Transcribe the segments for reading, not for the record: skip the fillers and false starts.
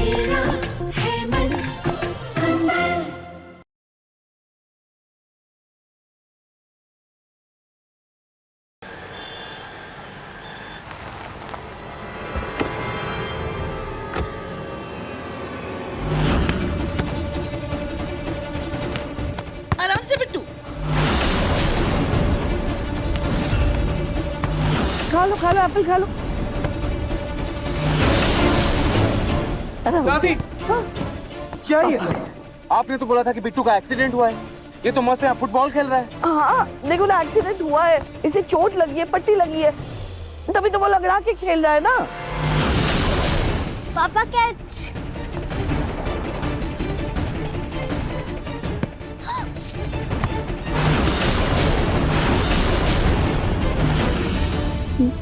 मेरा है मन सुंदर। आराम से बिट्टू। खा लो एप्पल खा लो। दादी, हाँ? क्या ये सब? आपने तो बोला था कि बिट्टू का एक्सीडेंट हुआ है। ये तो मस्त है, फुटबॉल खेल रहा है। हाँ देखो ना, एक्सीडेंट हुआ है, इसे चोट लगी है, पट्टी लगी है, तभी तो वो लगड़ा के खेल रहा है ना। पापा कैच।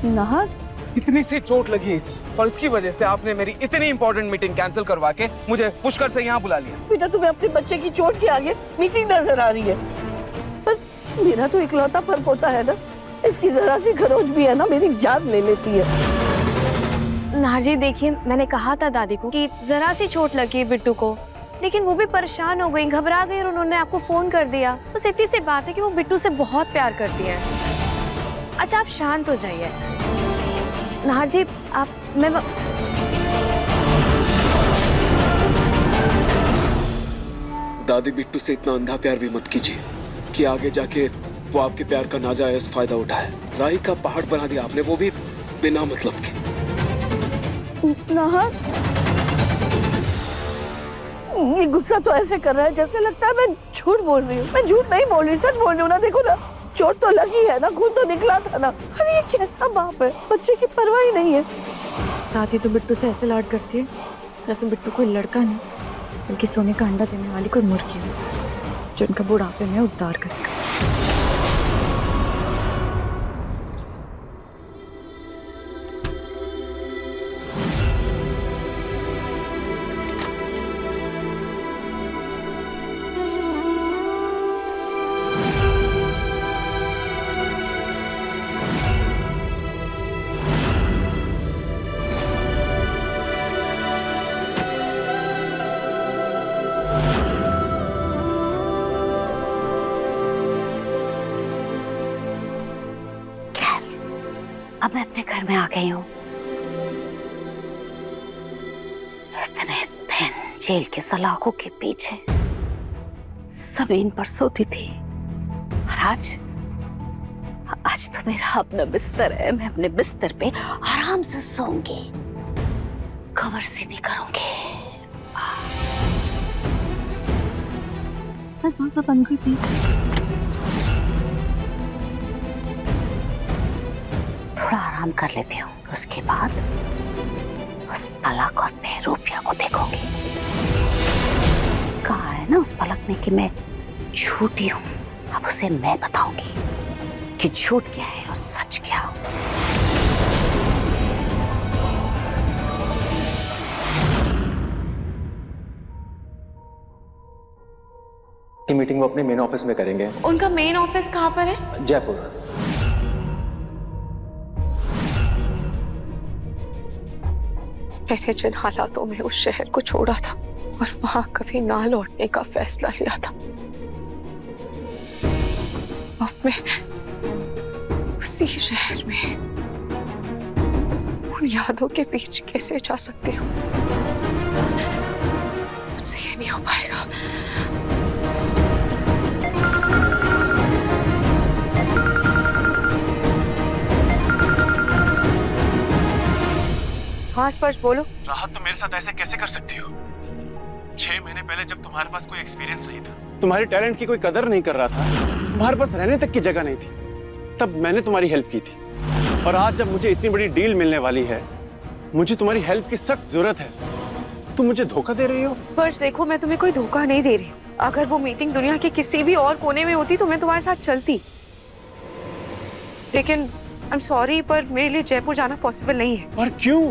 नहा इतनी सी चोट लगी है इसे, और इसकी वजह से आपने मेरी इतनी इंपॉर्टेंट मीटिंग कैंसिल करवा के मुझे पुष्कर से यहाँ बुला लिया। बेटा, तुम्हें अपने बच्चे की चोट के आगे मीटिंग नजर आ रही है, पर मेरा तो इकलौता फर्क होता है ना, इसकी जरा सी खरोच भी है ना, मेरी जान ले लेती है। नारजी देखिए, मैंने कहा था दादी को कि जरा सी चोट लगी बिट्टू को, लेकिन वो भी परेशान हो गई, घबरा गई और उन्होंने आपको फोन कर दिया। बस इतनी सी बात है कि वो बिट्टू से बहुत प्यार करती है। अच्छा आप शांत हो जाइए। नारजी आप दादी, बिट्टू से इतना अंधा प्यार भी मत कीजिए कि आगे जाके वो आपके प्यार का नाजायज फायदा उठाए। राही का पहाड़ बना दिया आपने, वो भी बिना मतलब के। नहा, ये गुस्सा तो ऐसे कर रहा है जैसे लगता है मैं झूठ बोल रही हूँ। मैं झूठ नहीं बोल रही, सच बोल रही हूँ ना। देखो ना, चोट तो लगी है ना, खून तो निकला था ना। अरे ये कैसा बाप है, बच्चे की परवाह ही नहीं है। दादी तो बिट्टू से ऐसे लाड करती है जैसे बिट्टू कोई लड़का नहीं, बल्कि सोने का अंडा देने वाली कोई मुर्गी है जो उनका बुढ़ापे में उद्धार करेगा। अब मैं अपने घर में आ गई हूँ। इतने दिन जेल के सलाखों के पीछे जमीन पर सोती थी, और आज तो मेरा अपना बिस्तर है। मैं अपने बिस्तर पे आराम से सोऊंगी, कमर सीधी करूंगी। दरवाजा बंद कर दी। थोड़ा आराम कर लेती हूँ, उसके बाद उस पलक और बेरूपिया को देखूंगी। कहा है ना उस पलक ने कि मैं झूठी हूँ। अब उसे मैं बताऊंगी कि झूठ क्या है और सच क्या। की मीटिंग वो अपने मेन ऑफिस में करेंगे। उनका मेन ऑफिस कहाँ पर है? जयपुर। मैंने जिन हालातों में उस शहर को छोड़ा था और वहां कभी ना लौटने का फैसला लिया था, अब मैं उसी शहर में उन यादों के बीच कैसे जा सकती हूँ? मुझसे ये नहीं हो पाएगा। हाँ स्पर्श बोलो। राहत, तुम मेरे साथ ऐसे कैसे कर सकती हो? 6 महीने पहले जब तुम्हारे पास कोई एक्सपीरियंस नहीं था, तुम्हारे टैलेंट की कोई कदर नहीं कर रहा था, तुम्हारे पास रहने तक की जगह नहीं थी, तब मैंने तुम्हारी हेल्प की थी। और आज जब मुझे इतनी बड़ी डील मिलने वाली है, मुझे तुम्हारी हेल्प की सख्त जरूरत है, तुम मुझे धोखा दे रही हो। स्पर्श देखो, मैं तुम्हें कोई धोखा नहीं दे रही हूँ। अगर वो मीटिंग दुनिया के किसी भी और कोने में होती तो मैं तुम्हारे साथ चलती, लेकिन आई एम सॉरी, पर मेरे लिए जयपुर जाना पॉसिबल नहीं है। और क्यों?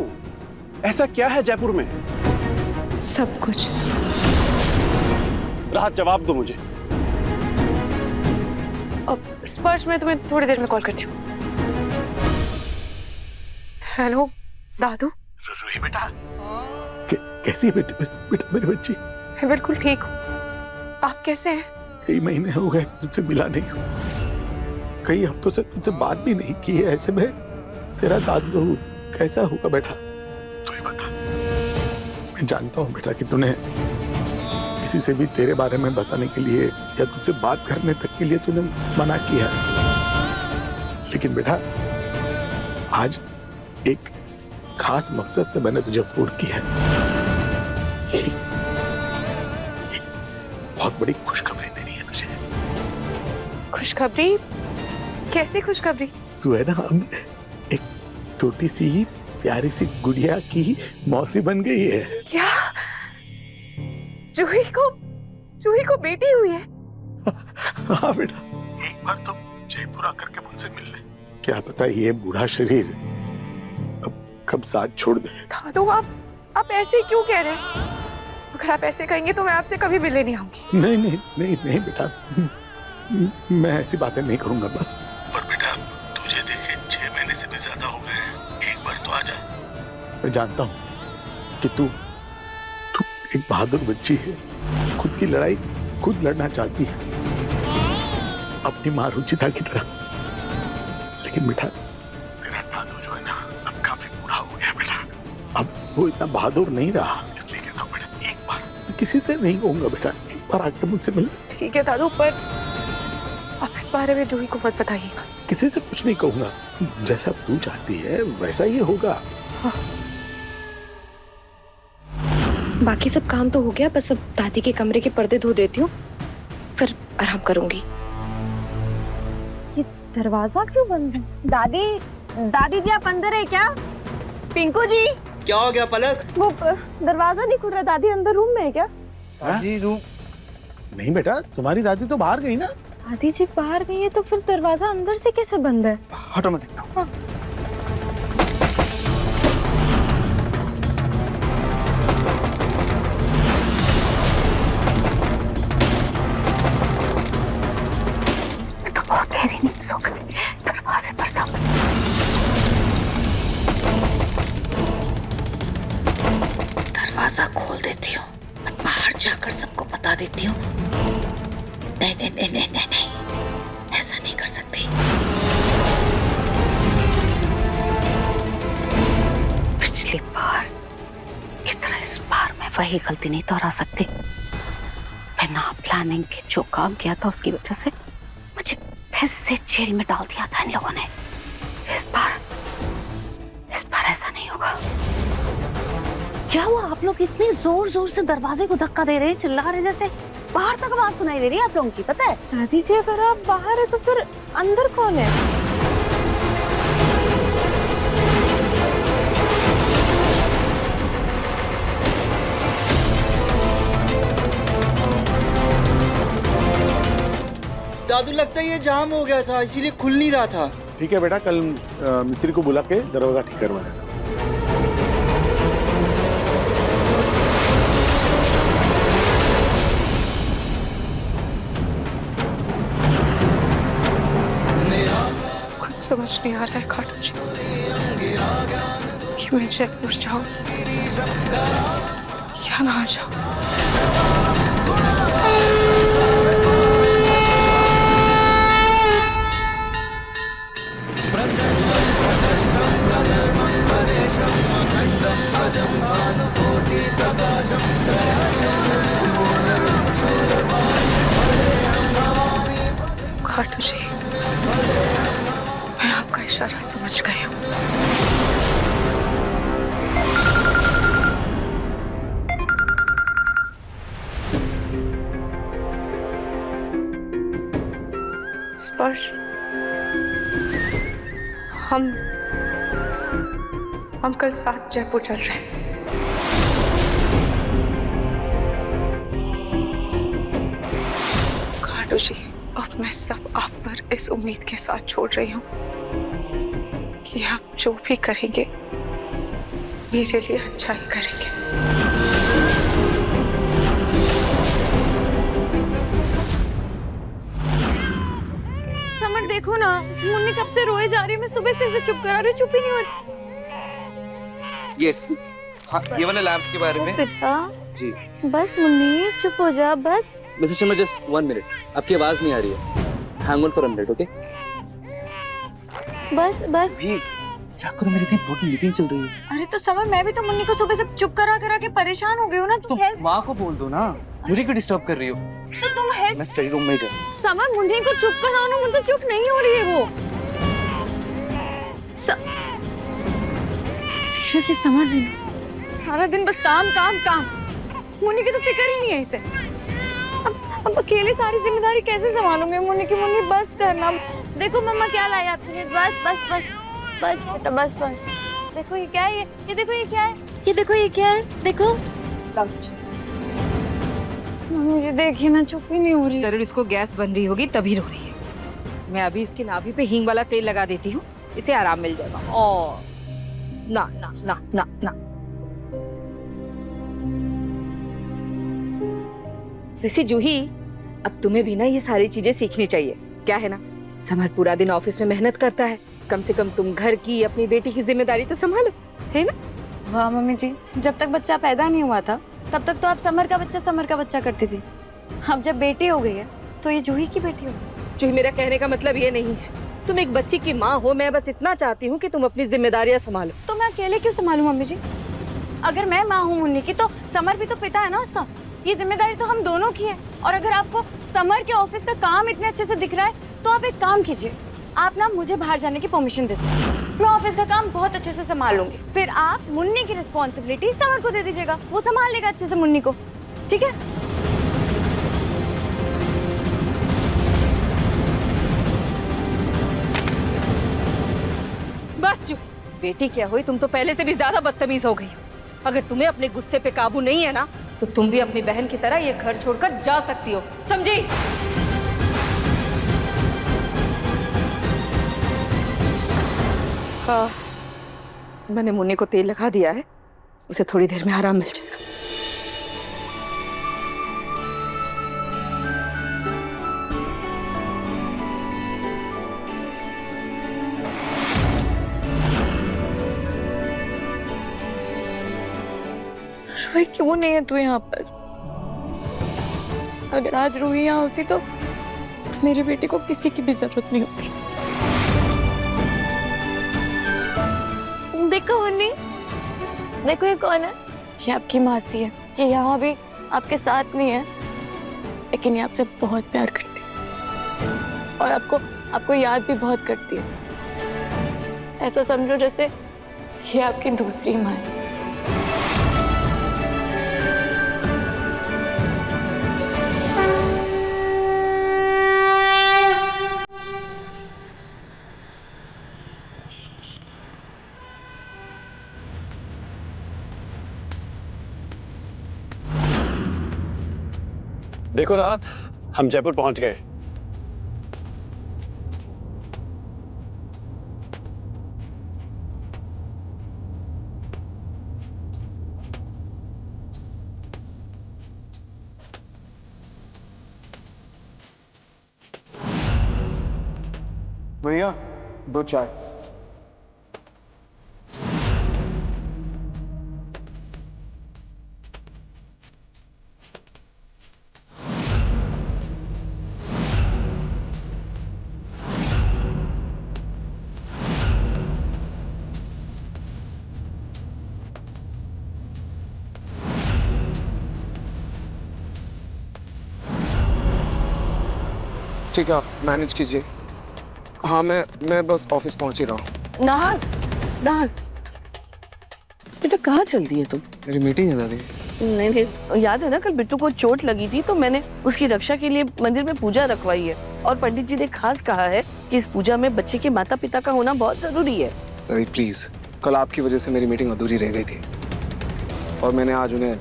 ऐसा क्या है जयपुर में? सब कुछ। राहत, जवाब दो मुझे। अब स्पर्श, मैं तुम्हें थोड़ी देर में कॉल करती हूँ। हेलो दादू। रूही बेटा, कैसी है बेटा बेटा मेरी बच्ची? मैं बिल्कुल ठीक हूँ। आप कैसे हैं? कई महीने हो गए तुझसे मिला नहीं हूँ, कई हफ्तों से तुझसे बात भी नहीं की है। ऐसे में तेरा दादू कैसा होगा बेटा? तू ही बता। मैं जानता हूँ बेटा कि तूने किसी से भी तेरे बारे में बताने के लिए या तुझसे बात करने तक के लिए तूने मना किया, लेकिन बेटा आज एक खास मकसद से मैंने तुझे फोन किया है। बहुत बड़ी खुशखबरी देनी है तुझे। खुशखबरी? कैसी खुशखबरी? तू है ना अब एक छोटी सी प्यारी सी गुड़िया की मौसी बन गई है। क्या? जूही को बेटी हुई है? हाँ बेटा, एक बार तो जयपुर आकर के मुझसे मिल ले। क्या पता ये बूढ़ा शरीर अब कब साथ छोड़ दे। दादू आप ऐसे क्यों कह रहे हैं? अगर आप ऐसे कहेंगे तो मैं आपसे कभी मिलने नहीं आऊंगी। नहीं नहीं नहीं नहीं बेटा, मैं ऐसी बातें नहीं करूंगा बस। और बेटा तुझे देखे 6 महीने से भी ज्यादा हो गए हैं, एक बार तो आ जा। मैं जानता हूँ कि तू एक बहादुर बच्ची है, खुद की लड़ाई खुद लड़ना चाहती है, अपनी माँ रुचिता की तरह। लेकिन बेटा तेरा दादू जो है ना अब काफी बूढ़ा हो गया बेटा, अब वो इतना बहादुर नहीं रहा। इसलिए कहता हूँ बेटा एक बार, किसी से नहीं कहूंगा बेटा, एक बार आके मुझसे मिल। ठीक है दादू, पर आप इस बारे में जूही को मत बताइएगा। किसी से कुछ नहीं कहूंगा, जैसा तू चाहती है वैसा ही होगा। हाँ। बाकी सब काम तो हो गया, बस अब दादी के कमरे के पर्दे धो देती हूँ, फिर आराम करूंगी। ये दरवाजा क्यों बंद है? दादी जी आप अंदर है क्या? पिंकू जी क्या हो गया पलक? वो दरवाजा नहीं खुल रहा, दादी अंदर रूम में है क्या? दादी रूम नहीं बेटा, तुम्हारी दादी तो बाहर गई ना। दादी जी बाहर गई है तो फिर दरवाजा अंदर से कैसे बंद है? हटो मैं देखता हूँ। हाँ। तो बहुत गहरी नींद सो गई, दरवाजे पर सब। दरवाजा खोल देती हूँ और बाहर जाकर सबको बता देती हूँ। नहीं नहीं नहीं नहीं नहीं नहीं, ऐसा नहीं कर सकती। पिछली बार की तरह इस बार मैं वही गलती नहीं दोहरा सकती। बिना प्लानिंग के जो काम किया था उसकी वजह से मुझे फिर से जेल में डाल दिया था इन लोगों ने। इस बार ऐसा नहीं होगा। क्या हुआ? आप लोग इतनी जोर जोर से दरवाजे को धक्का दे रहे हैं, चिल्ला रहे जैसे बाहर तक आवाज सुनाई दे रही है आप लोगों की, पता है? दादी जी अगर आप बाहर है तो फिर अंदर कौन है? दादू लगता है ये जाम हो गया था, इसीलिए खुल नहीं रहा था। ठीक है बेटा, कल मिस्त्री को बुला के दरवाजा ठीक करवा देना। समझ नहीं आ रहा है खाटू जी कि मैं जयपुर जाऊं या ना जाऊं। खाटू जी मैं आपका इशारा समझ गई हूँ। स्पर्श, हम कल साथ जयपुर चल रहे हैं। खाटू जी अब मैं सब आप पर इस उम्मीद के साथ छोड़ रही हूँ कि आप जो भी करेंगे मेरे लिए अच्छा ही करेंगे। समर देखो ना, मुन्नी कब से रोए जा रही है, मैं सुबह से इसे चुप करा रही हूँ, चुप ही नहीं हो रही। यस, हाँ, ये वाले लैंप के बारे में। पिता जी बस मुन्नी चुप हो जा बस। मिसेस शर्मा जस्ट 1 मिनट, आपकी आवाज नहीं आ रही है। Hang on for a minute, okay? बस बस भी क्या करूं, मेरी इतनी इंपॉर्टेंट मीटिंग चल रही है। अरे तो समझ, मैं भी तो मुन्नी को सुबह से चुप करा करा के परेशान हो गई हूँ ना। तुम माँ को बोल दो ना, मुझे क्यों डिस्टर्ब कर रही हो? तो तुम हेल्प। मैं स्टडी रूम में जा। समझ, मुन्नी को चुप कराओ ना, मुझे चुप नहीं हो रही है वो। सीरियसली समझ नहीं, सारा दिन बस काम काम काम। मुन्नी की तो फिक्र ही नहीं है इसे। अब अकेले सारी जिम्मेदारी कैसे संभालूंगी मुन्नी की? मुन्नी बस करना। देखो मम्मा क्या लाया आपके लिए, बस बस बस बस बेटा बस बस। देखो ये क्या है, ये देखो ये क्या है, ये देखो ये क्या है, देखो लंच। मुझे देखिए ना, चुप ही नहीं हो रही। जरूर इसको गैस बन रही होगी तभी रो रही है। मैं अभी इसकी नाभि पे हींग वाला तेल लगा देती हूँ, इसे आराम मिल जाएगा। और ना ना ना ना ना। वैसे जूही, अब तुम्हें भी ना ये सारी चीजें सीखनी चाहिए, क्या है ना? समर पूरा दिन ऑफिस में मेहनत करता है, कम से कम तुम घर की, अपनी बेटी की जिम्मेदारी तो संभालो, है ना? वाह मम्मी जी, जब तक बच्चा पैदा नहीं हुआ था तब तक तो आप समर का बच्चा करती थी। अब जब बेटी हो गई है तो ये जूही की बेटी हो गई। जूही, मेरा कहने का मतलब ये नहीं है तुम एक बच्ची की माँ हो। मैं बस इतना चाहती हूँ कि तुम अपनी जिम्मेदारियां संभालो। तो मैं अकेले क्यों संभालूं मम्मी जी? अगर मैं माँ हूँ मुन्नी की तो समर भी तो पिता है ना उसका। ये जिम्मेदारी तो हम दोनों की है। और अगर आपको समर के ऑफिस का काम इतने अच्छे से दिख रहा है तो आप एक काम कीजिए, आप ना मुझे बाहर जाने की परमिशन दे दीजिए। मैं ऑफिस का काम बहुत अच्छे से संभाल लूंगी। फिर आप मुन्नी की रिस्पॉन्सिबिलिटी समर को दे दीजिएगा, वो संभाल लेगा अच्छे से मुन्नी को, ठीक है? बस जो बेटी क्या हुई, तुम तो पहले से भी ज्यादा बदतमीज हो गई हो। अगर तुम्हें अपने गुस्से पे काबू नहीं है ना, तो तुम भी अपनी बहन की तरह ये घर छोड़कर जा सकती हो, समझी? हाँ, मैंने मुन्नी को तेल लगा दिया है, उसे थोड़ी देर में आराम मिल जाएगा। रूही क्यों नहीं है तू यहाँ पर? अगर आज रूही यहाँ होती तो मेरी बेटी को किसी की भी जरूरत नहीं होती। देखो मुन्नी, देखो ये कौन है? ये आपकी मासी है। ये यहाँ भी आपके साथ नहीं है, लेकिन ये आपसे बहुत प्यार करती है और आपको याद भी बहुत करती है। ऐसा समझो जैसे ये आपकी दूसरी माँ है। देखो रात, हम जयपुर पहुंच गए। भैया 2 चाय। ठीक है, आप मैनेज कीजिए। हाँ, मैं बस ऑफिस पहुंच ही रहा हूँ। नाहर बेटा, कहाँ चल दी है तुम? मेरी मीटिंग है दादी। नहीं, याद है ना कल बिट्टू को चोट लगी थी तो मैंने उसकी रक्षा के लिए मंदिर में पूजा रखवाई है और पंडित जी ने खास कहा है कि इस पूजा में बच्चे के माता पिता का होना बहुत जरूरी है। दादी प्लीज, कल आपकी वजह से मेरी मीटिंग अधूरी रह गई थी और मैंने आज उन्हें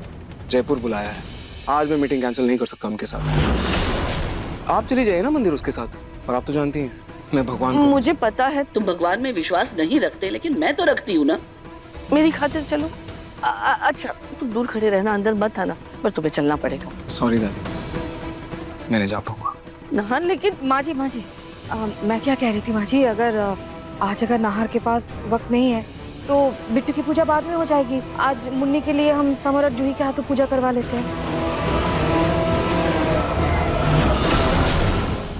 जयपुर बुलाया है। आज मैं मीटिंग कैंसिल नहीं कर सकता उनके साथ। आप चली जाइए ना मंदिर उसके साथ। और आप तो जानती हैं मैं भगवान को... मुझे पता है तुम भगवान में विश्वास नहीं रखते, लेकिन मैं तो रखती हूँ ना। मेरी खातिर चलो। अच्छा तुम दूर खड़े रहना, अंदर मत आना, पर तुम्हें चलना पड़ेगा। सॉरी दादी, मैंने जा पाऊंगा। नाहर लेकिन माँ जी मैं क्या कह रही थी माँ जी, अगर आज नाहर के पास वक्त नहीं है तो बिट्टू की पूजा बाद में हो जाएगी। आज मुन्नी के लिए हम समर और जूही के हाथों पूजा करवा लेते हैं।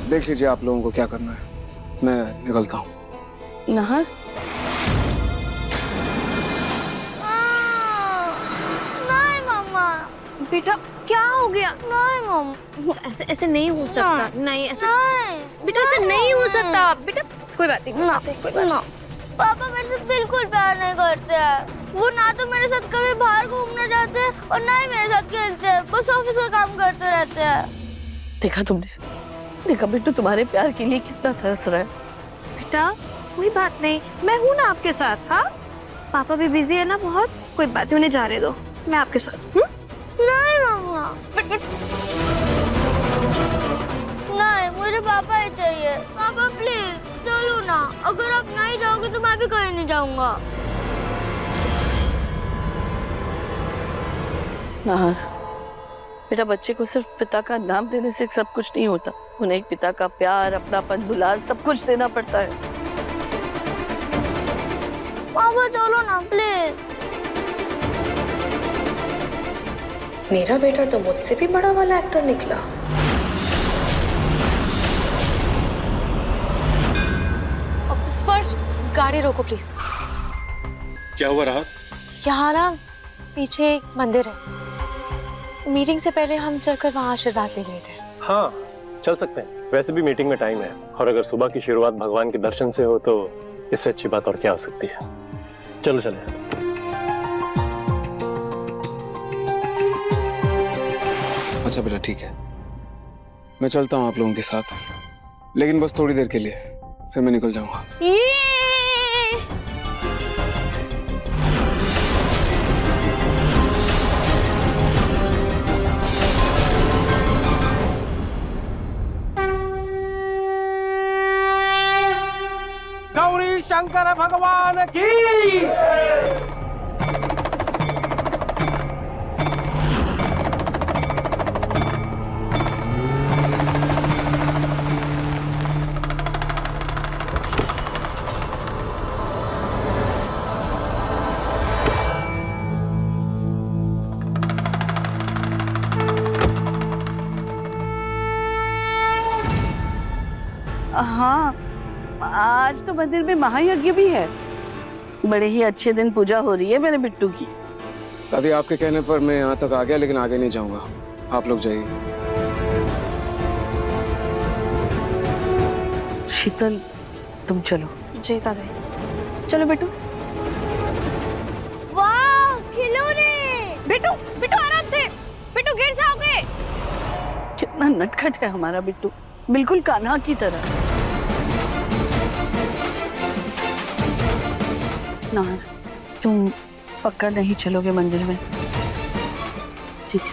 देख लीजिए आप लोगों को क्या करना है, मैं निकलता हूँ। नाहर, नहीं मम्मा। बेटा क्या हो गया? नहीं मम्मा, ऐसे ऐसे नहीं हो सकता। नहीं ऐसे बेटा, ऐसे नहीं हो सकता बेटा। कोई बात नहीं, कोई बात नहीं। पापा मेरे से बिल्कुल प्यार नहीं करते हैं। वो ना तो मेरे साथ कभी बाहर घूमने जाते हैं और ना ही मेरे साथ खेलते हैं। बस ऑफिस का काम करते रहते हैं। देखा तुमने? देखा बिट्टू तुम्हारे प्यार के लिए कितना तरस रहा है। बेटा कोई बात नहीं, मैं हूँ ना आपके साथ। हाँ, पापा भी बिजी है ना बहुत। कोई बात नहीं, उन्हें जाने दो, मैं आपके साथ। नहीं मम्मा, नहीं, मुझे पापा ही चाहिए। पापा प्लीज चलो ना। अगर आप नहीं जाओगे तो मैं भी कहीं नहीं जाऊंगा। नाहर, बेटा बच्चे को सिर्फ पिता का नाम देने से सब कुछ नहीं होता। उन्हें एक पिता का प्यार, अपनापन, दुलार सब कुछ देना पड़ता है। पापा चलो ना प्लीज। मेरा बेटा तो मुझसे भी बड़ा वाला एक्टर निकला। स्पर्श, गाड़ी रोको प्लीज। क्या हुआ राहत? यहाँ ना पीछे एक मंदिर है। मीटिंग से पहले हम चलकर वहाँ आशीर्वाद ले रहे थे। हाँ चल सकते हैं, वैसे भी मीटिंग में टाइम है, और अगर सुबह की शुरुआत भगवान के दर्शन से हो तो इससे अच्छी बात और क्या हो सकती है। चलो चले। अच्छा बेटा ठीक है, मैं चलता हूँ आप लोगों के साथ, लेकिन बस थोड़ी देर के लिए, फिर मैं निकल जाऊंगा। गौरी शंकर भगवान की। हाँ, आज तो मंदिर में महायज्ञ भी है। बड़े ही अच्छे दिन पूजा हो रही है मेरे बिट्टू की। दादी आपके कहने पर मैं यहाँ तक आ गया, लेकिन आगे नहीं जाऊंगा, आप लोग जाइए। शीतल तुम चलो। जी दादी। चलो बिट्टू। वाह खिलौने। बिट्टू बिट्टू आराम से, बिट्टू गिर जाओगे। कितना नटखट है हमारा बिट्टू, बिल्कुल कान्हा की तरह। नाहर, तुम पक्का नहीं चलोगे मंदिर में? ठीक है।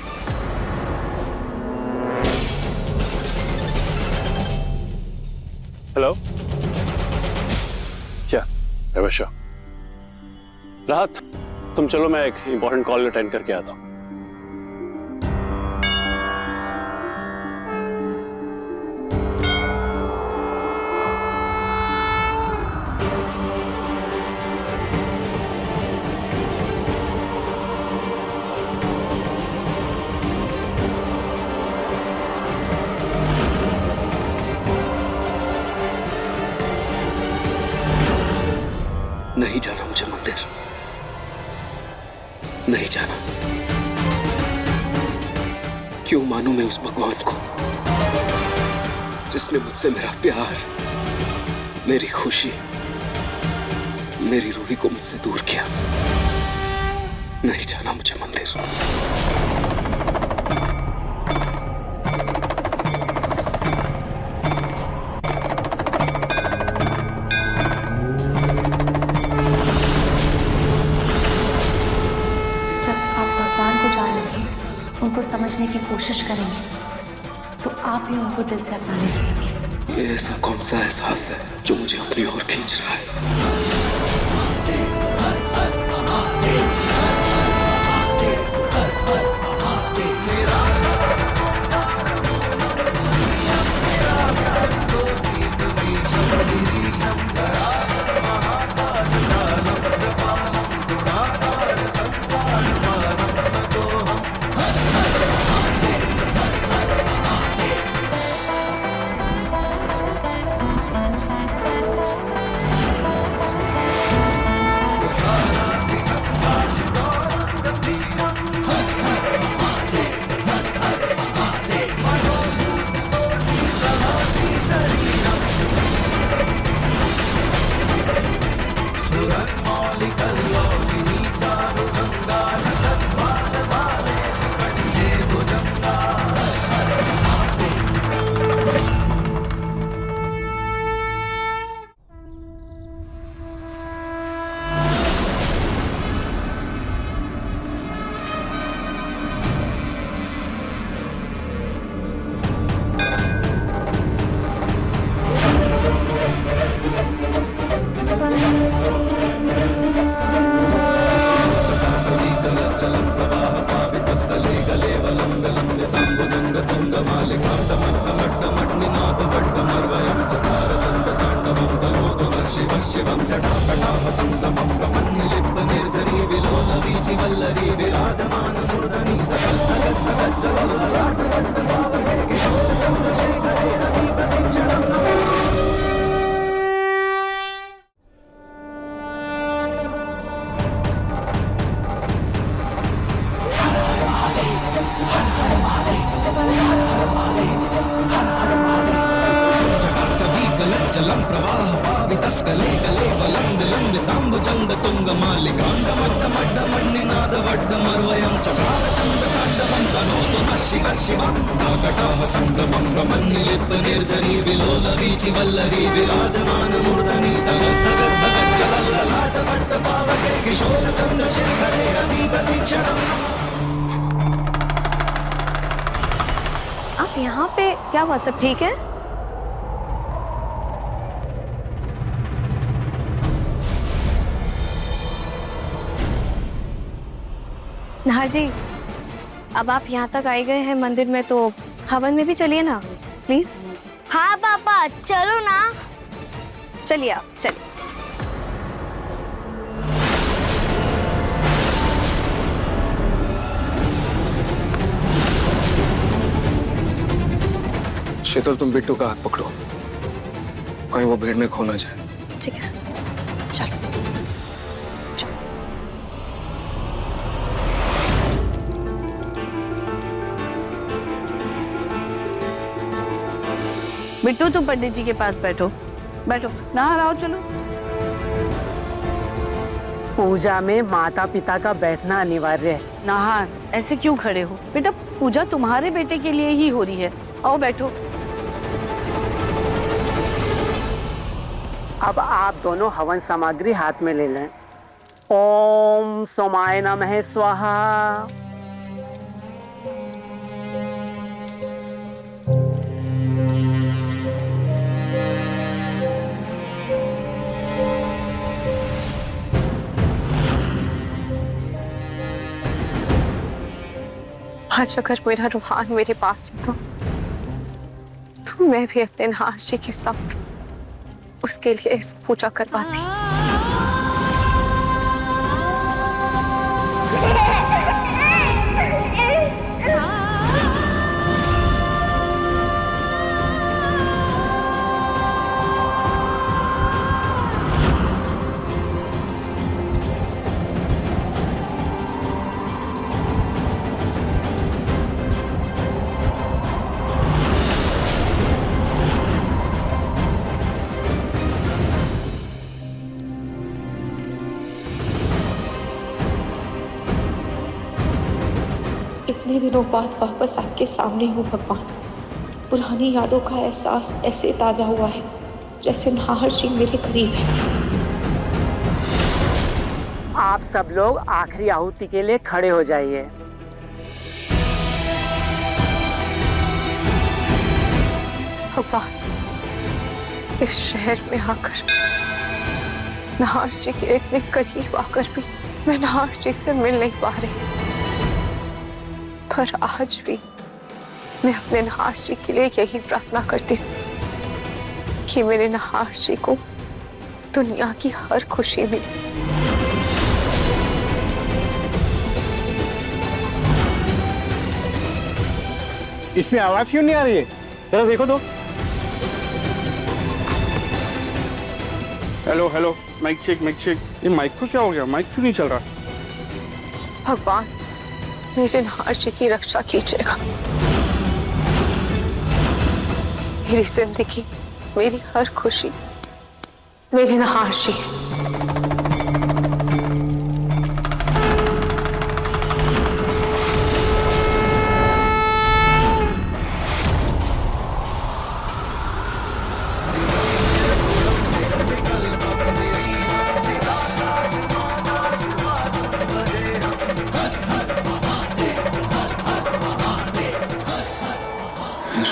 हेलो, क्या अवश्य। राहत तुम चलो, मैं एक इंपॉर्टेंट कॉल अटेंड करके आता हूँ। नहीं जाना मुझे मंदिर, नहीं जाना। क्यों मानूं मैं उस भगवान को जिसने मुझसे मेरा प्यार, मेरी खुशी, मेरी रूही को मुझसे दूर किया। नहीं जाना मुझे मंदिर। उनको समझने की कोशिश करेंगे तो आप ही उनको दिल से अपनाने लगेंगे। ये ऐसा कौन सा एहसास है जो मुझे अपनी ओर खींच रहा है? महाकाल जलम प्रवाह पावितस्कले कले वलं विलंबितांबुजंग तुंग मालिकांड मड्ड मड्ड मड्निनाद वड्ड मर्वयं चकार चंद कांडवं तनोतु शिव शिवं काकटाह संभ्रमं रमन्निलिप्प निर्झरी विलोल वीचि वल्लरी विराजमान मूर्धनि तगद् तगद् तगद् जलल्ललाट वट्ट पावके किशोर चंद्रशेखरे रति प्रतीक्षणम्। आप यहाँ पे क्या हुआ, सब ठीक है? नाहर जी, अब आप यहाँ तक आए गए हैं मंदिर में तो हवन में भी चलिए ना प्लीज। हाँ पापा चलो ना। चलिए आप चलिए। शीतल, तुम बिट्टू का हाथ पकड़ो, कहीं वो भीड़ में खो ना जाए। ठीक है, चलो। बिट्टू तुम पंडित जी के पास बैठो, बैठो, नहा आओ, चलो। पूजा में माता पिता का बैठना अनिवार्य है। नाहर, ऐसे क्यों खड़े हो बेटा? पूजा तुम्हारे बेटे के लिए ही हो रही है, आओ बैठो। अब आप दोनों हवन सामग्री हाथ में ले लें। ओम सोमाय नमः स्वाहा। आज अगर मेरा रूहान मेरे पास हो तो मैं भी अपने नाहर जी के साथ उसके लिए इस पूजा करवाती। इतने दिनों बाद वापस आपके सामने हूँ भगवान। पुरानी यादों का एहसास ऐसे ताजा हुआ है जैसे नाहर जी मेरे करीब है। आप सब लोग आखिरी आहुति के लिए खड़े हो जाइए। भगवान, इस शहर में आकर नाहर जी के इतने करीब आकर भी मैं नाहर जी से मिल नहीं पा रही, पर आज भी मैं अपने नाहर जी के लिए यही प्रार्थना करती हूँ कि मेरे नाहर जी को दुनिया की हर खुशी मिले। इसमें आवाज क्यों नहीं आ रही है? जरा देखो तो। Hello hello, mic check mic check. ये माइक को क्या हो गया? माइक क्यों नहीं चल रहा? भगवान, मेरे नहार जी की रक्षा कीजिएगा। मेरी जिंदगी, मेरी हर खुशी मेरे नहार जी।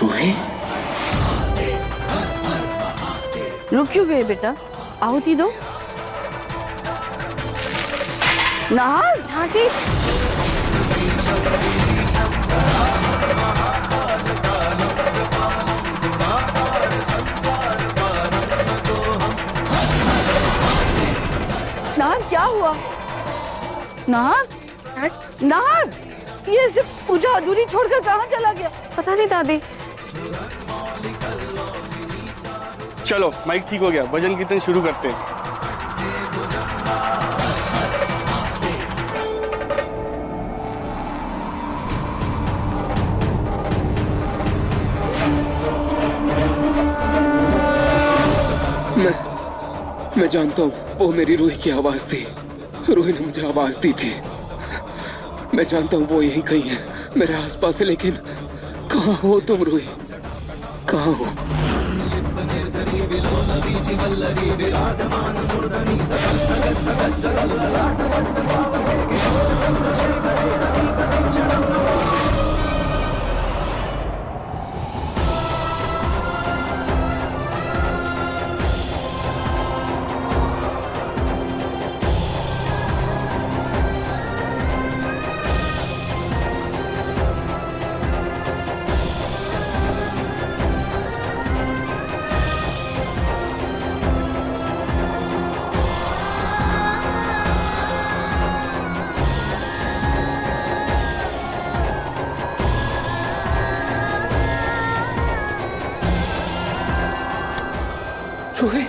रूही, रुक क्यों गए बेटा? आओ तीनों। नाहर, हाँ जी। नाहर क्या हुआ? नाहर, नाहर, ये सिर्फ पूजा अधूरी छोड़कर कहाँ चला गया? पता नहीं दादी। चलो माइक ठीक हो गया, भजन कीर्तन शुरू करते हैं। मैं जानता हूँ वो मेरी रूही की आवाज थी। रूही ने मुझे आवाज दी थी। मैं जानता हूँ वो यहीं कहीं है, मेरे आसपास है, लेकिन कहाँ हो तुम रूही? कहाँ हो? Ruhi,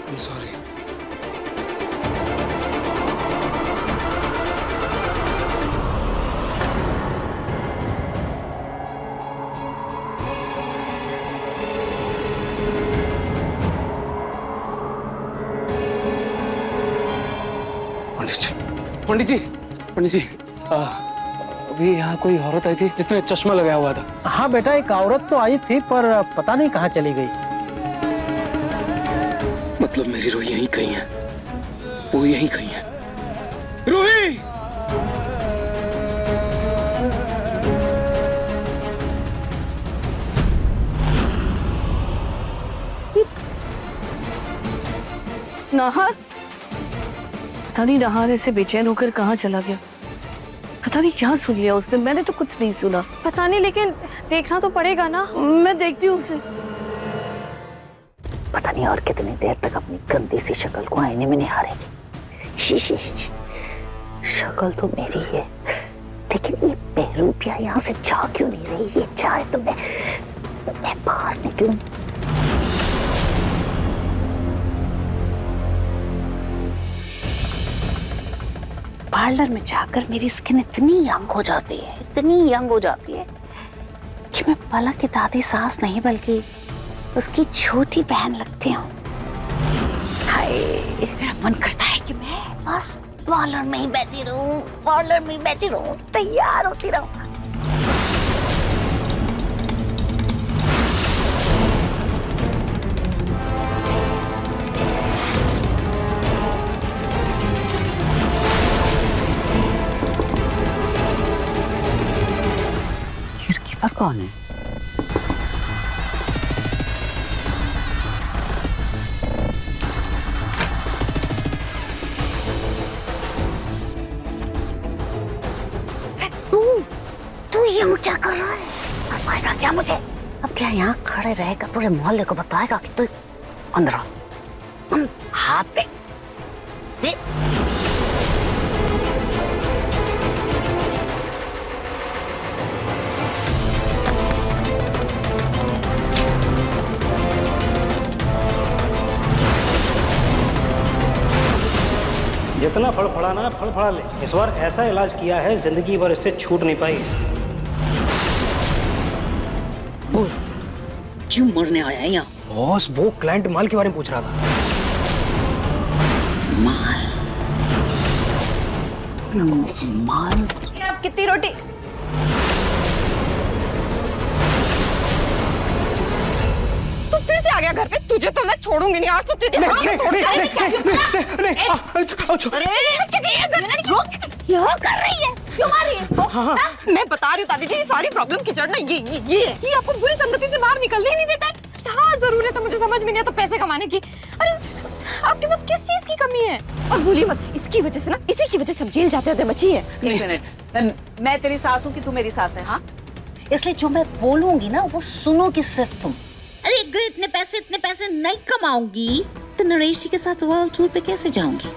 I'm sorry. पंडित जी, पंडित जी, अभी यहाँ कोई औरत आई थी जिसने चश्मा लगाया हुआ था। हाँ बेटा, एक औरत तो आई थी पर पता नहीं कहाँ चली गई। मतलब मेरी रूही यहीं कहीं है, वो यहीं कहीं है। रूही! नाहर, पता नहीं नाहर ऐसे बेचैन होकर कहाँ चला गया। पता नहीं क्या सुन लिया उसने, मैंने तो कुछ नहीं सुना। पता नहीं, लेकिन देखना तो पड़ेगा ना। मैं देखती हूँ उसे। पता नहीं और कितनी देर तक अपनी गंदी सी शक्ल को आईने में निहारेगी। शक्ल तो मेरी है, लेकिन ये बेरूपिया यहाँ से जा क्यों नहीं रही? ये चाहे तो मैं बाहर निकलूं। पार्लर में जाकर मेरी स्किन इतनी यंग हो जाती है, इतनी यंग हो जाती है कि मैं पलक की दादी सास नहीं बल्कि उसकी छोटी बहन लगती हूँ। हाय, मेरा मन करता है कि मैं बस पार्लर में ही बैठी रहूं, पार्लर में ही बैठी रहूं, तैयार होती रहूं। खिड़की पर कौन है? तू यहाँ क्या कर रहा है? बताएगा क्या मुझे? अब क्या यहाँ खड़े रहेगा, पूरे मोहल्ले को बताएगा कि तू अंदर आ। हाथ पे दे। जितना फड़फड़ाना है फड़फड़ा ले। इस बार ऐसा इलाज किया है जिंदगी भर इससे छूट नहीं पाई। बोल क्यों मरने आया है यहाँ? बॉस वो क्लाइंट माल के बारे में पूछ रहा था। माल? माल? आप कितनी रोटी? तू फिर से आ गया घर पे? तुझे तो मैं छोड़ूंगी नहीं, आज तो तेरी हड्डियां तोड़ क्या कर रही है? क्यों मार रही है इसको? मैं बता रही हूँ दादी जी, ये सारी प्रॉब्लम की जड़ ना ये है। ये आपको बुरी संगति से बाहर निकलने ही नहीं देता है। हाँ जरूरत है, मुझे समझ में नहीं आता पैसे कमाने की। अरे आपके पास किस चीज की कमी है? और भूलिए मत, इसकी वजह से ना, इसी की वजह से हम जेल जाते होते बची है। एक मिनट, मैं तेरी सास हूँ कि तू मेरी सास है? हाँ, इसलिए जो मैं बोलूंगी ना वो सुनोगी सिर्फ तुम। अरे अगर इतने पैसे नहीं कमाऊंगी तो नरेश जी के साथ वर्ल्ड टूर पे कैसे जाऊंगी?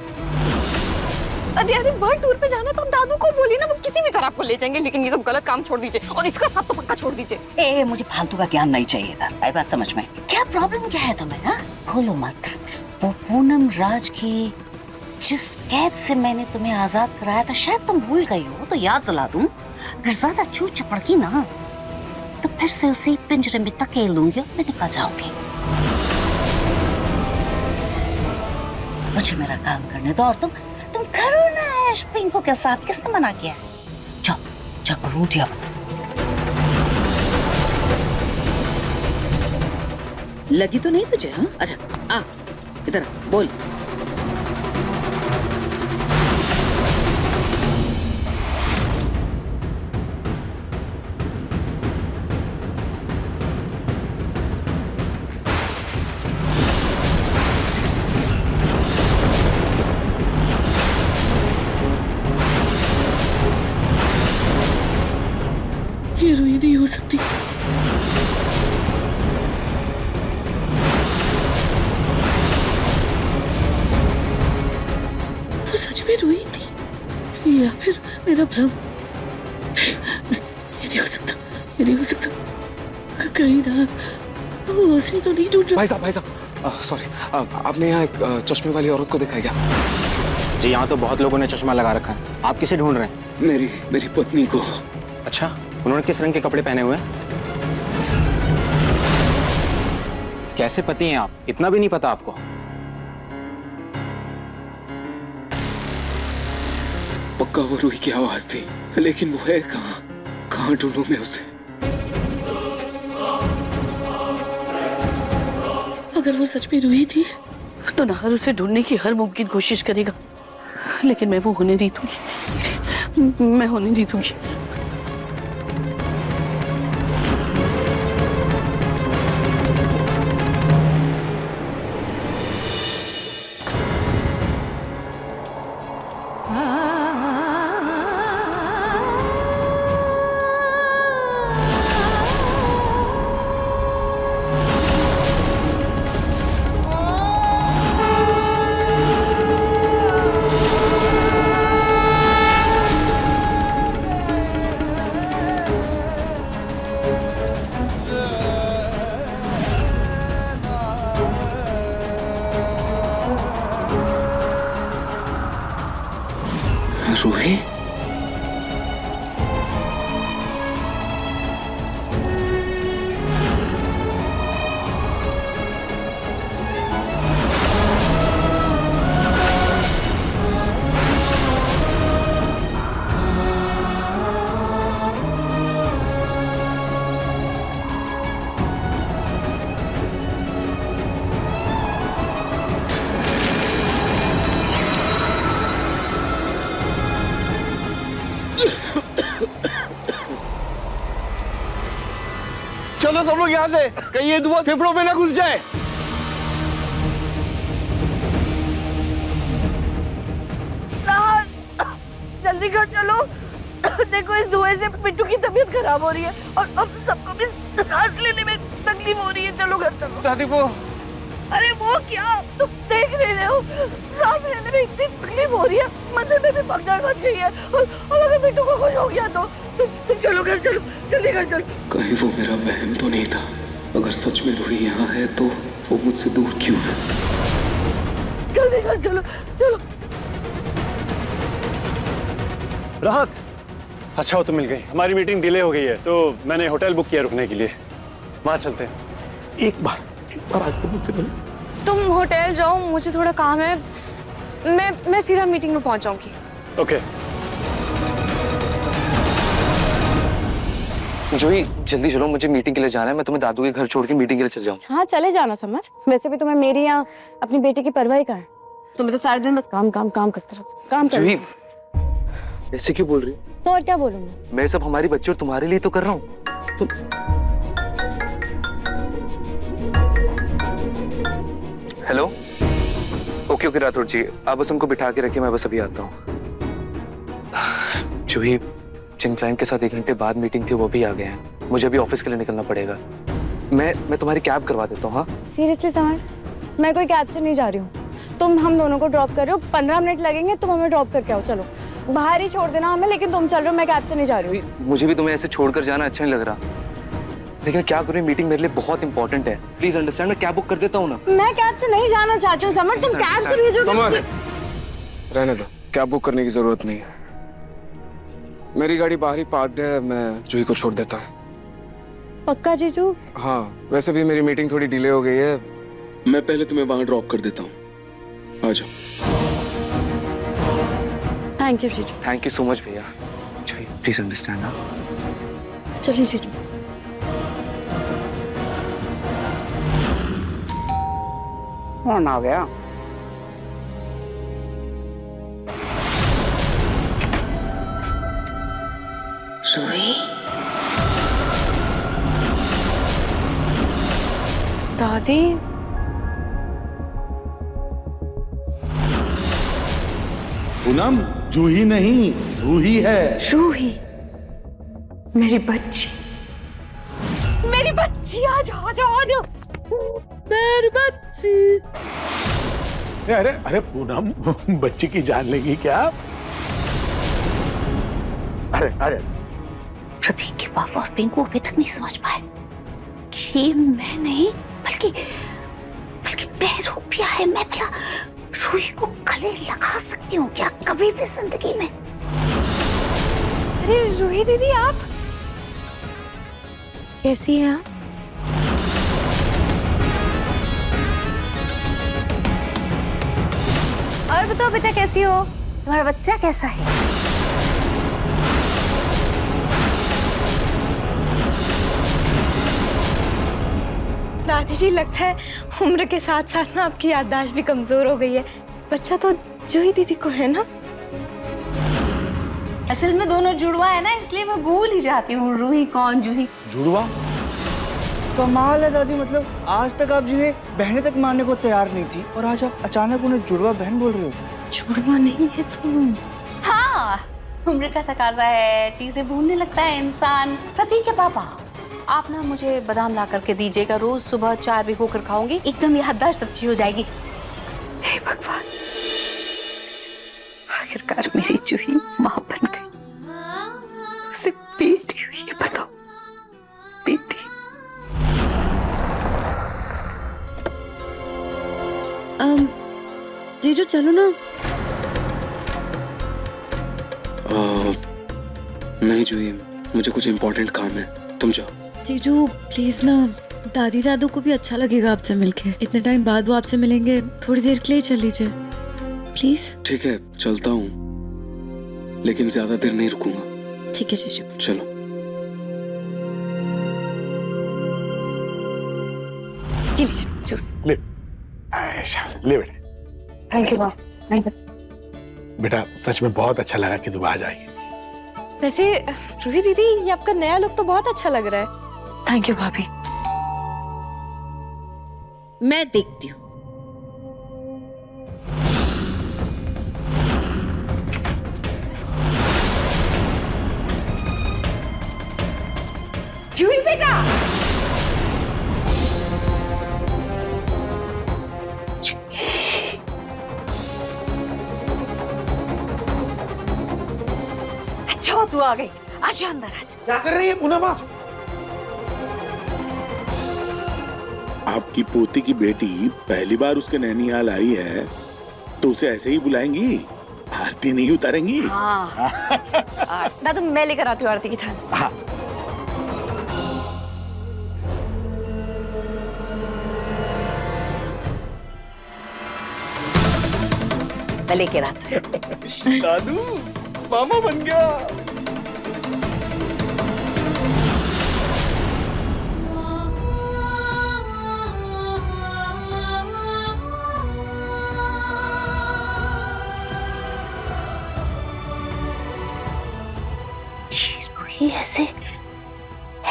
अरे वर्ल्ड टूर पे जाना तो हम दादू को बोली ना, वो किसी भी तरह आपको ले जाएंगे, लेकिन ये सब गलत काम छोड़ दीजिए और इसका साथ तो पक्का छोड़ दीजिए। ए मुझे फालतू का ज्ञान नहीं चाहिए था, आई बात समझ में। क्या प्रॉब्लम क्या है तुम्हें? हाँ भूलो मत, वो पूनम राज की जिस कैद से मैंने तुम्हें आजाद कराया था, शायद तुम भूल गई हो, तो याद दिला दूं। अगर ज्यादा चूत चपड़की ना तो फिर से उसी पिंजरे में धकेल दूंगी और मैं निकल जाऊंगी। मुझे मेरा काम करने दो और तुम करो ना ऐश पिंको के साथ। किसने मना किया? जाओ रोटियां बना। लगी तो नहीं तुझे? हाँ अच्छा, आ इधर बोल। ये रोई नहीं हो सकती। वो सच में रोई थी या फिर मेरा भ्रम? ये नहीं हो सकता, ये नहीं हो सकता। कहीं ना वो असली तो नहीं ढूंढ रहा। भाई साहब सॉरी, आपने यहाँ एक चश्मे वाली औरत को देखा है क्या? जी यहाँ तो बहुत लोगों ने चश्मा लगा रखा है। आप किसे ढूंढ रहे हैं? मेरी पत्नी को। अच्छा, उन्होंने किस रंग के कपड़े पहने हुए हैं? कैसे पति हैं आप? इतना भी नहीं पता आपको? पक्का वो रूही की आवाज थी, लेकिन वो है कहाँ ढूंढूं मैं उसे? अगर वो सच में रूही थी तो नाहर उसे ढूंढने की हर मुमकिन कोशिश करेगा, लेकिन मैं वो होने नहीं दूंगी। मैं होने नहीं दूंगी। रूही? चलो सब लोग यहाँ से, कहीं ये धुआं फेफड़ों में ना घुस जाए। जल्दी घर चलो। देखो इस धुएं से पिट्टू की तबीयत खराब हो रही है और अब सबको भी सांस लेने में तकलीफ हो रही है। चलो घर चलो। दादी वो अरे वो क्या, तुम देख रहे हो सांस लेने में इतनी तकलीफ हो रही है, मंदिर में भी भगदड़ मच गई है और अगर पिट्टू को कुछ हो गया तो तुम चलो घर चलो, जल्दी घर चलो। कहीं वो मेरा वहम तो नहीं था? अगर सच में रूही यहाँ है तो वो मुझसे दूर क्यों है? जल्दी घर चलो, चलो। राहत, अच्छा हो तो मिल गई। हमारी मीटिंग डिले हो गई है तो मैंने होटल बुक किया रुकने के लिए, वहां चलते हैं। एक बार आज तो मुझसे मिले। तुम होटल जाओ, मुझे थोड़ा काम है। मैं सीधा मीटिंग में पहुंच जाऊंगी। ओके। जूही जल्दी चलो, मुझे मीटिंग के लिए जाना है। मैं तुम्हें दादू के घर छोड़ के मीटिंग के लिए चल जाऊँ। हाँ चले जाना समर, वैसे भी तुम्हें मेरी या अपनी बेटी की परवाह ही कहाँ है। तुम्हें तो सारे दिन बस काम काम काम करते रहो। काम कर। जूही ऐसे क्यों बोल रही? तो और क्या बोलूंगा? मैं सब हमारी बच्ची और तुम्हारे लिए तो कर रहा हूँ। तुम हेलो। ओके ओके राठौर जी, आप बस उनको बिठा के रखिए, मैं बस अभी आता हूँ। जूही जिन क्लाइंट के साथ 1 घंटे बाद मीटिंग थी वो भी आ गए हैं। मुझे अभी ऑफिस के लिए निकलना पड़ेगा। मैं तुम्हारी कैब करवा देता हूँ। हाँ सीरियसली समर, मैं कोई कैब से नहीं जा रही हूँ। तुम हम दोनों को ड्रॉप कर रहे हो, 15 मिनट लगेंगे, तुम हमें ड्रॉप करके आओ। चलो बाहर ही छोड़ देना हमें, लेकिन तुम चल रहे हो, मैं कैब से नहीं जा रही हूँ। मुझे भी तुम्हें ऐसे छोड़कर जाना अच्छा नहीं लग रहा, लेकिन क्या करूँ, मीटिंग मेरे लिए बहुत इंपॉर्टेंट है। प्लीज अंडरस्टैंड, मैं कैब बुक कर देता हूँ ना। मैं कैब से नहीं जाना चाहती हूँ समर, तुम कैब से भेजो। समर रहने दो, कैब बुक करने की जरूरत नहीं है। मेरी गाड़ी बाहर ही पार्क्ड है, मैं जूही को छोड़ देता हूँ। पक्का जीजू? हाँ, वैसे भी मेरी मीटिंग थोड़ी डिले हो गई है। मैं पहले तुम्हें वहां ड्रॉप कर देता हूँ, आ जाओ। थैंक यू जीजू। थैंक यू सो मच भैया। जूही प्लीज अंडरस्टैंड ना। चलिए जीजू। कौन आ गया? रूही, दादी पूनम, जूही नहीं रूही है। रूही मेरी बच्ची, मेरी बच्ची, आ जाओ आ जाओ आ जाओ, मेरी बच्ची। अरे अरे पूनम, बच्ची की जान लेगी क्या? अरे अरे प्रतीक के पापा और पिंकू अभी तक नहीं समझ पाए कि मैं नहीं बल्कि बेरूपिया है। मैं भला रूही को गले लगा सकती हूँ क्या कभी भी जिंदगी में? अरे रूही दीदी, आप कैसी हैं? आप और बताओ बेटा, कैसी हो? तुम्हारा बच्चा कैसा है? दादी जी, लगता है उम्र के साथ साथ ना आपकी याददाश्त भी कमजोर हो गई है। बच्चा तो जूही दीदी को है ना? असल में दोनों जुड़वा है ना, इसलिए मैं भूल ही जाती हूँ रूही कौन जूही। जुड़वा? कमाल है दादी, मतलब आज तक आप जिन्हें बहने तक मानने को तैयार नहीं थी और आज आप अचानक उन्हें जुड़वा बहन बोल रहे हो। जुड़वा नहीं है तुम। हाँ, उम्र का तकाजा है, चीजें भूलने लगता है इंसान। प्रतीक के पापा, आप ना मुझे बादाम ला करके दीजिएगा, रोज सुबह 4 भिगो कर खाऊंगी, एकदम याददाश्त अच्छी हो जाएगी। हे भगवान, आखिरकार मेरी जूही माँ बन गई। उसे बेटी हुई है, बताओ, बेटी। जीजू चलो ना। नहीं जूही, मुझे कुछ इम्पोर्टेंट काम है, तुम जाओ। जीजू प्लीज ना, दादी दादू को भी अच्छा लगेगा आपसे मिलके। इतने टाइम बाद वो आपसे मिलेंगे, थोड़ी देर के लिए चल लीजिए प्लीज। ठीक है, चलता हूँ, लेकिन ज्यादा देर नहीं रुकूंगा। ठीक है जीजू। चलो। जूस ले, ले बेटा। थैंक यू माँ। बेटा सच में बहुत अच्छा लगा कि तुम आज आई। वैसे रूही दीदी, ये आपका नया लुक तो बहुत अच्छा लग रहा है। थैंक यू भाभी। मैं देखती हूँ। जूही बेटा, अच्छा तू आ गई, आजा अंदर आजा। क्या कर रही है पूनम? आपकी पोती की बेटी पहली बार उसके नैनीहाल आई है तो उसे ऐसे ही बुलाएंगी? आरती नहीं उतारेंगी? दादू मैं लेकर आती हूँ आरती की थाली। हाँ। मैं लेकर आती हूँ। दादू मामा बन गया। ये ऐसे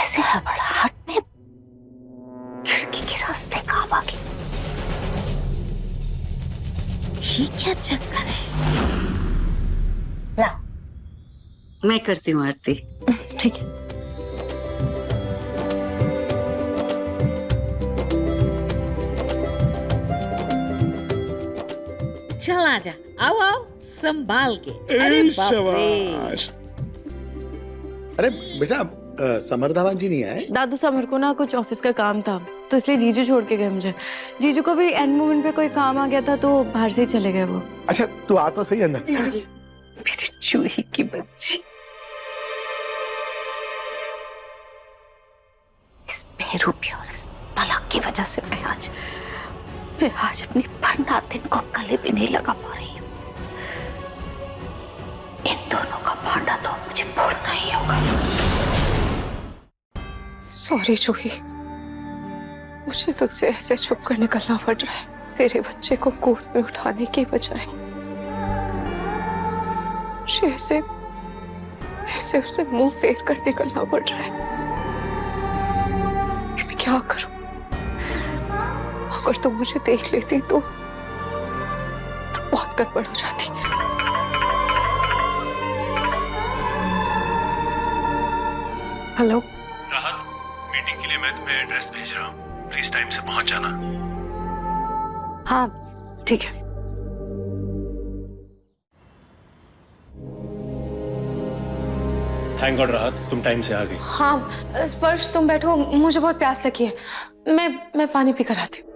ऐसे हड़बड़ाहट में खिड़की के रास्ते कहाँ भागी? ये क्या चक्कर है? ला, मैं करती हूँ आरती। ठीक है। चल आजा, आओ आओ संभाल के। अरे बाप रे। अरे बेटा समर धावन जी नहीं आए? दादू समर को ना कुछ ऑफिस का काम था तो इसलिए जीजू छोड़ के गए मुझे। जीजू को भी एंड मोमेंट पे कोई काम आ गया था तो बाहर से ही चले गए वो। अच्छा तू आ तो सही अंदर। मेरी चूही की बच्ची, इस बेरूपी और इस पलक की वजह से मैं आज अपनी भरनाथिन को गले भी नहीं लगा पा रही हूँ। इन दोनों का भांडा तो मुझे फोड़ना ही होगा। सॉरी जूही, मुझे तुझसे ऐसे छुप कर निकलना पड़ रहा है। तेरे बच्चे को गोद में उठाने की बजाय मुझे ऐसे उससे मुंह फेर कर निकलना पड़ रहा है। मैं क्या करूं? अगर तुम मुझे देख लेती तो बहुत गड़बड़ हो जाती। हेलो राहत, मीटिंग के लिए मैं तुम्हें एड्रेस भेज रहा हूँ, प्लीज टाइम से पहुंच जाना। हाँ ठीक है। थैंक गॉड राहत, तुम टाइम से आ गई। हाँ स्पर्श तुम बैठो, मुझे बहुत प्यास लगी है। मैं पानी पी कर आती हूँ।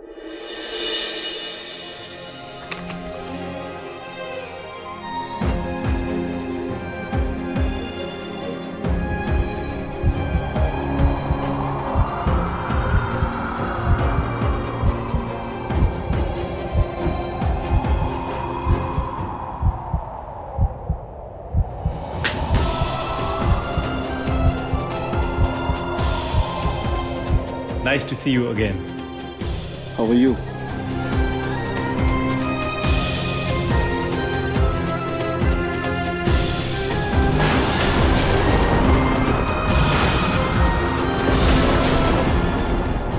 Nice to see you again. How are you?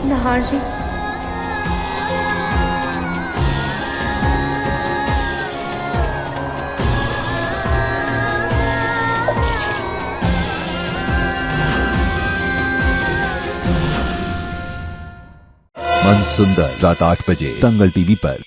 नहार जी, मन सुंदर रात 8 बजे दंगल टीवी पर।